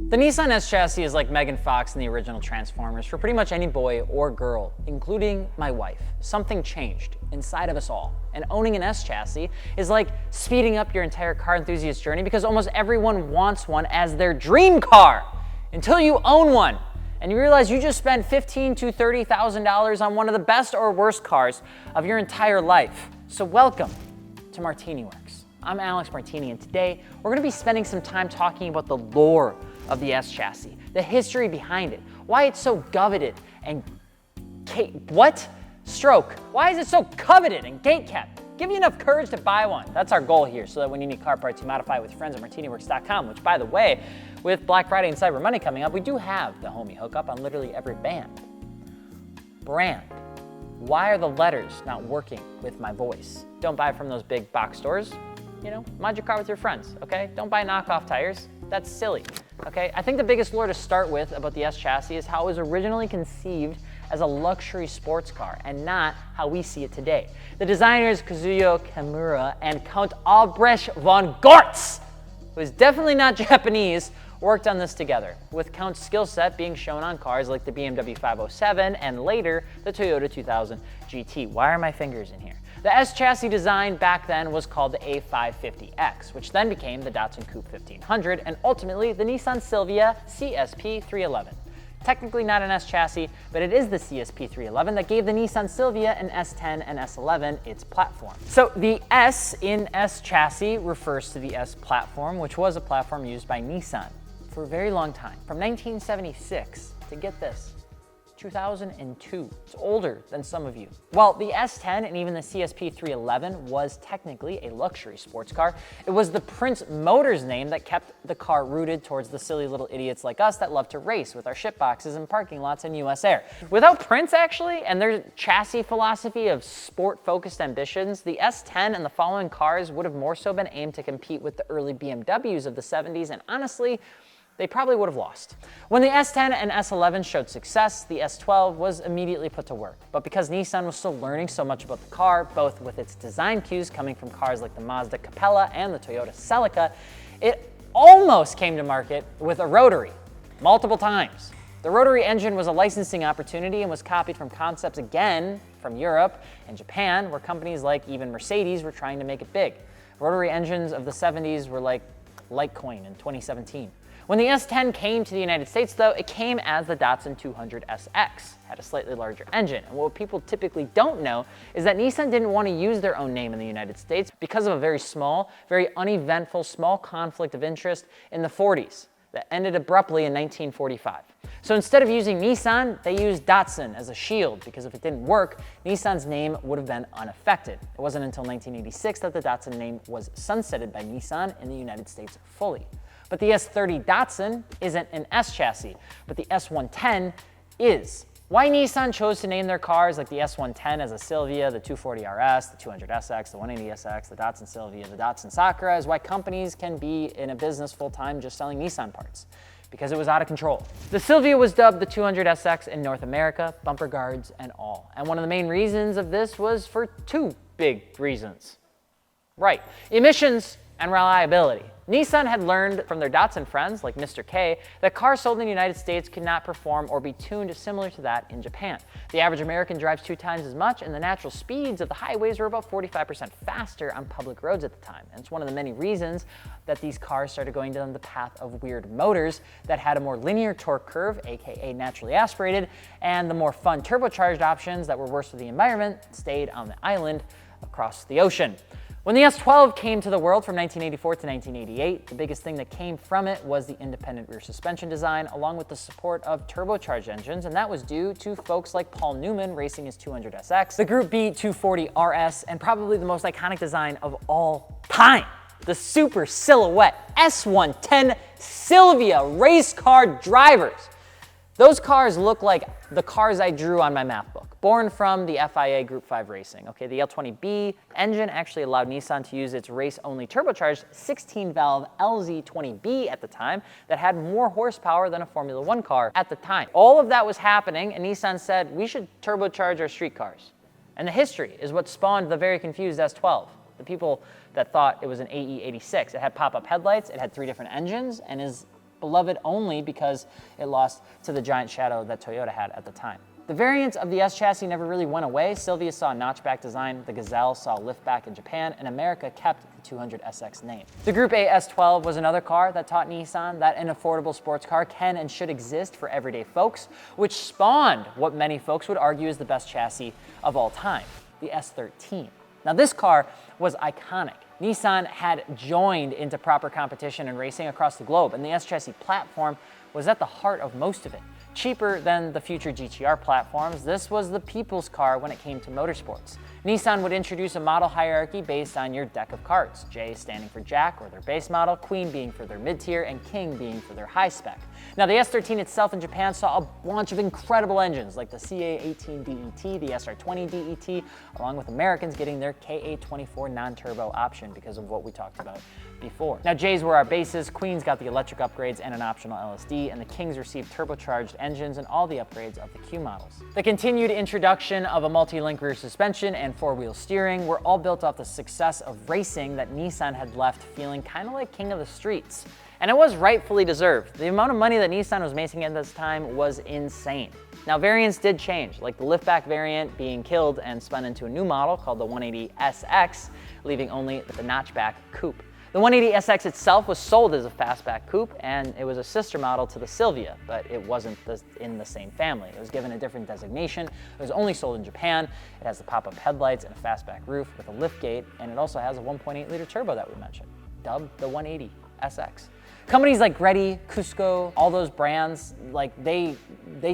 The Nissan S-Chassis is like Megan Fox in the original Transformers for pretty much any boy or girl, including my wife. Something changed inside of us all. And owning an S-Chassis is like speeding up your entire car enthusiast journey because almost everyone wants one as their dream car until you own one. And you realize you just spent $15,000 to $30,000 on one of the best or worst cars of your entire life. So welcome to Martini Works. I'm Alex Martini, and today we're gonna be spending some time talking about the lore of the S-Chassis, the history behind it, why it's so coveted and why is it so coveted and gatekept? Give you enough courage to buy one. That's our goal here, so that when you need car parts, you modify with friends at martiniworks.com, which, by the way, with Black Friday and Cyber Monday coming up, we do have the homie hookup on literally every brand. Why are the letters not working with my voice? Don't buy from those big box stores. You know, mod your car with your friends, okay? Don't buy knockoff tires. That's silly, okay? I think the biggest lore to start with about the S-Chassis is how it was originally conceived as a luxury sports car and not how we see it today. The designers Kazuyo Kimura and Count Albrecht von Gortz, who is definitely not Japanese, worked on this together, with Count's skill set being shown on cars like the BMW 507 and later the Toyota 2000 GT. Why are my fingers in here? The S-Chassis design back then was called the A550X, which then became the Datsun Coupe 1500 and ultimately the Nissan Silvia CSP 311. Technically not an S-Chassis, but it is the CSP 311 that gave the Nissan Silvia and S10 and S11 its platform. So the S in S-Chassis refers to the S platform, which was a platform used by Nissan for a very long time, from 1976 to, get this, 2002. It's older than some of you. While the S10 and even the CSP 311 was technically a luxury sports car, it was the Prince Motors name that kept the car rooted towards the silly little idiots like us that love to race with our shit boxes in parking lots in US Air. Without Prince, actually, and their chassis philosophy of sport-focused ambitions, the S10 and the following cars would have more so been aimed to compete with the early BMWs of the 70s, and honestly, they probably would have lost. When the S10 and S11 showed success, the S12 was immediately put to work. But because Nissan was still learning so much about the car, both with its design cues coming from cars like the Mazda Capella and the Toyota Celica, it almost came to market with a rotary, multiple times. The rotary engine was a licensing opportunity and was copied from concepts again from Europe and Japan, where companies like even Mercedes were trying to make it big. Rotary engines of the 70s were like Litecoin in 2017. When the S10 came to the United States, though, it came as the Datsun 200 SX, had a slightly larger engine. And what people typically don't know is that Nissan didn't want to use their own name in the United States because of a very small, very uneventful, small conflict of interest in the 40s that ended abruptly in 1945. So instead of using Nissan, they used Datsun as a shield, because if it didn't work, Nissan's name would have been unaffected. It wasn't until 1986 that the Datsun name was sunsetted by Nissan in the United States fully. But the S30 Datsun isn't an S-Chassis, but the S110 is. Why Nissan chose to name their cars like the S110 as a Silvia, the 240 RS, the 200 SX, the 180 SX, the Datsun Silvia, the Datsun Sakura is why companies can be in a business full-time just selling Nissan parts, because it was out of control. The Silvia was dubbed the 200 SX in North America, bumper guards and all. And one of the main reasons of this was for two big reasons. Right, emissions and reliability. Nissan had learned from their Datsun friends, like Mr. K, that cars sold in the United States could not perform or be tuned similar to that in Japan. The average American drives 2 times as much, and the natural speeds of the highways were about 45% faster on public roads at the time. And it's one of the many reasons that these cars started going down the path of weird motors that had a more linear torque curve, aka naturally aspirated, and the more fun turbocharged options that were worse for the environment stayed on the island across the ocean. When the S12 came to the world from 1984 to 1988, the biggest thing that came from it was the independent rear suspension design, along with the support of turbocharged engines, and that was due to folks like Paul Newman racing his 200 SX, the Group B 240 RS, and probably the most iconic design of all time, the super silhouette S110 Silvia race car drivers. Those cars look like the cars I drew on my math book, born from the FIA Group 5 racing. Okay, the L20B engine actually allowed Nissan to use its race-only turbocharged 16-valve LZ20B at the time that had more horsepower than a Formula One car at the time. All of that was happening, and Nissan said, we should turbocharge our street cars. And the history is what spawned the very confused S12. The people that thought it was an AE86. It had pop-up headlights, it had 3 different engines, and is beloved only because it lost to the giant shadow that Toyota had at the time. The variants of the S-Chassis never really went away. Silvia saw a notchback design, the Gazelle saw a liftback in Japan, and America kept the 200SX name. The Group A S12 was another car that taught Nissan that an affordable sports car can and should exist for everyday folks, which spawned what many folks would argue is the best chassis of all time, the S13. Now this car was iconic. Nissan had joined into proper competition and racing across the globe, and the S-Chassis platform was at the heart of most of it. Cheaper than the future GTR platforms, this was the people's car when it came to motorsports. Nissan would introduce a model hierarchy based on your deck of cards, J standing for Jack or their base model, Queen being for their mid-tier, and King being for their high spec. Now the S13 itself in Japan saw a bunch of incredible engines like the CA18 DET, the SR20 DET, along with Americans getting their KA24 non-turbo option because of what we talked about before. Now J's were our bases, Queens got the electric upgrades and an optional LSD, and the Kings received turbocharged engines and all the upgrades of the Q models. The continued introduction of a multi-link rear suspension and four-wheel steering were all built off the success of racing that Nissan had left feeling kind of like king of the streets. And it was rightfully deserved. The amount of money that Nissan was making at this time was insane. Now variants did change, like the liftback variant being killed and spun into a new model called the 180SX, leaving only the notchback coupe. The 180SX itself was sold as a fastback coupe, and it was a sister model to the Silvia, but it wasn't in the same family. It was given a different designation. It was only sold in Japan. It has the pop-up headlights and a fastback roof with a liftgate, and it also has a 1.8-liter turbo that we mentioned, dubbed the 180SX. Companies like Greddy, Cusco, all those brands, like they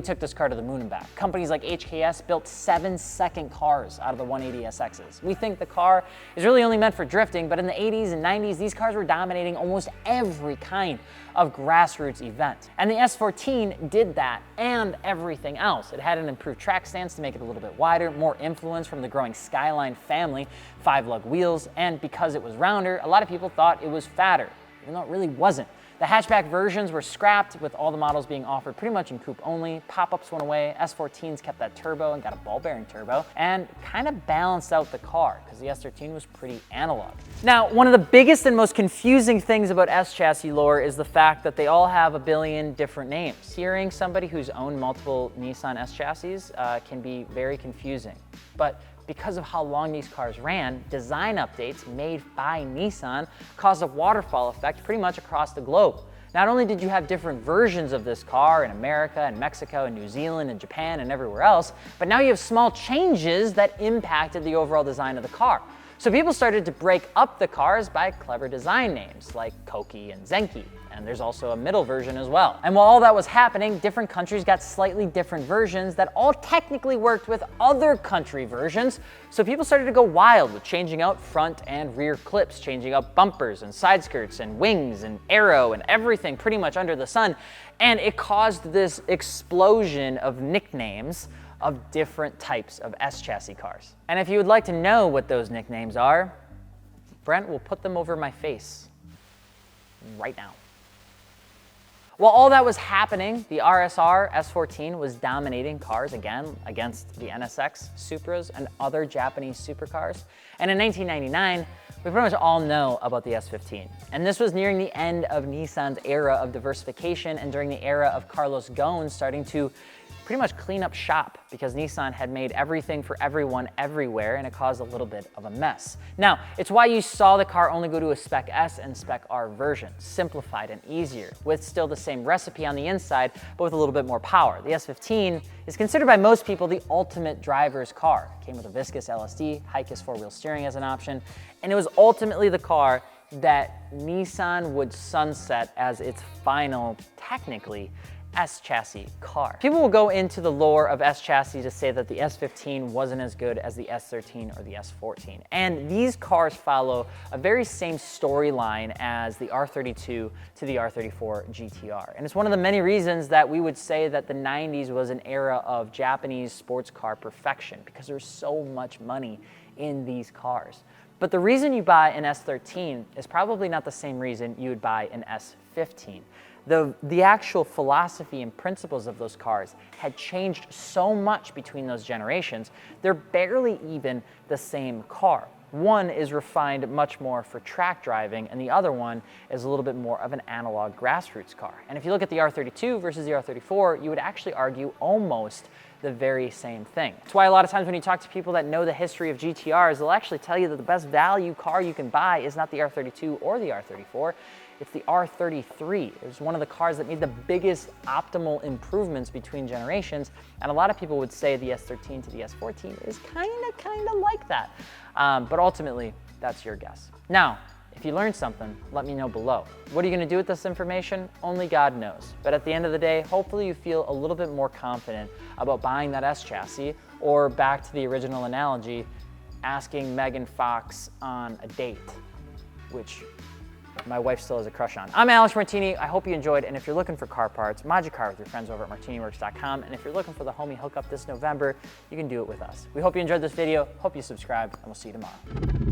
took this car to the moon and back. Companies like HKS built 7-second cars out of the 180SXs. We think the car is really only meant for drifting, but in the 80s and 90s, these cars were dominating almost every kind of grassroots event. And the S14 did that and everything else. It had an improved track stance to make it a little bit wider, more influence from the growing Skyline family, 5-lug wheels, and because it was rounder, a lot of people thought it was fatter, even though it really wasn't. The hatchback versions were scrapped, with all the models being offered pretty much in coupe only. Pop-ups went away, S14s kept that turbo and got a ball bearing turbo, and kind of balanced out the car, because the S13 was pretty analog. Now, one of the biggest and most confusing things about S-Chassis lore is the fact that they all have a billion different names. Hearing somebody who's owned multiple Nissan S-Chassis can be very confusing, but because of how long these cars ran, design updates made by Nissan caused a waterfall effect pretty much across the globe. Not only did you have different versions of this car in America and Mexico and New Zealand and Japan and everywhere else, but now you have small changes that impacted the overall design of the car. So people started to break up the cars by clever design names like Koki and Zenki, and there's also a middle version as well. And while all that was happening, different countries got slightly different versions that all technically worked with other country versions, so people started to go wild with changing out front and rear clips, changing out bumpers and side skirts and wings and aero and everything pretty much under the sun, and it caused this explosion of nicknames of different types of S-Chassis cars. And if you would like to know what those nicknames are, Brent will put them over my face right now. While all that was happening, the RSR S14 was dominating cars again against the NSX Supras and other Japanese supercars. And in 1999, we pretty much all know about the S15. And this was nearing the end of Nissan's era of diversification and during the era of Carlos Ghosn starting to pretty much clean up shop, because Nissan had made everything for everyone everywhere, and it caused a little bit of a mess. Now, it's why you saw the car only go to a Spec S and Spec R version, simplified and easier, with still the same recipe on the inside, but with a little bit more power. The S15 is considered by most people the ultimate driver's car. It came with a viscous LSD, Hikis 4-wheel steering as an option, and it was ultimately the car that Nissan would sunset as its final, technically, S-Chassis car. People will go into the lore of S-Chassis to say that the S15 wasn't as good as the S13 or the S14. And these cars follow a very same storyline as the R32 to the R34 GTR. And it's one of the many reasons that we would say that the 90s was an era of Japanese sports car perfection, because there's so much money in these cars. But the reason you buy an S13 is probably not the same reason you would buy an S15. The actual philosophy and principles of those cars had changed so much between those generations, they're barely even the same car. One is refined much more for track driving, and the other one is a little bit more of an analog grassroots car. And if you look at the R32 versus the R34, you would actually argue almost the very same thing. That's why a lot of times when you talk to people that know the history of GTRs, they'll actually tell you that the best value car you can buy is not the R32 or the R34, it's the R33. It was one of the cars that made the biggest optimal improvements between generations, and a lot of people would say the S13 to the S14 is kind of like that. But ultimately, that's your guess. Now, if you learned something, let me know below. What are you gonna do with this information? Only God knows. But at the end of the day, hopefully you feel a little bit more confident about buying that S-Chassis, or back to the original analogy, asking Megan Fox on a date, which my wife still has a crush on. I'm Alex Martini. I hope you enjoyed, and if you're looking for car parts, mod your car with your friends over at martiniworks.com, and if you're looking for the homie hookup this November, you can do it with us. We hope you enjoyed this video, hope you subscribe, and we'll see you tomorrow.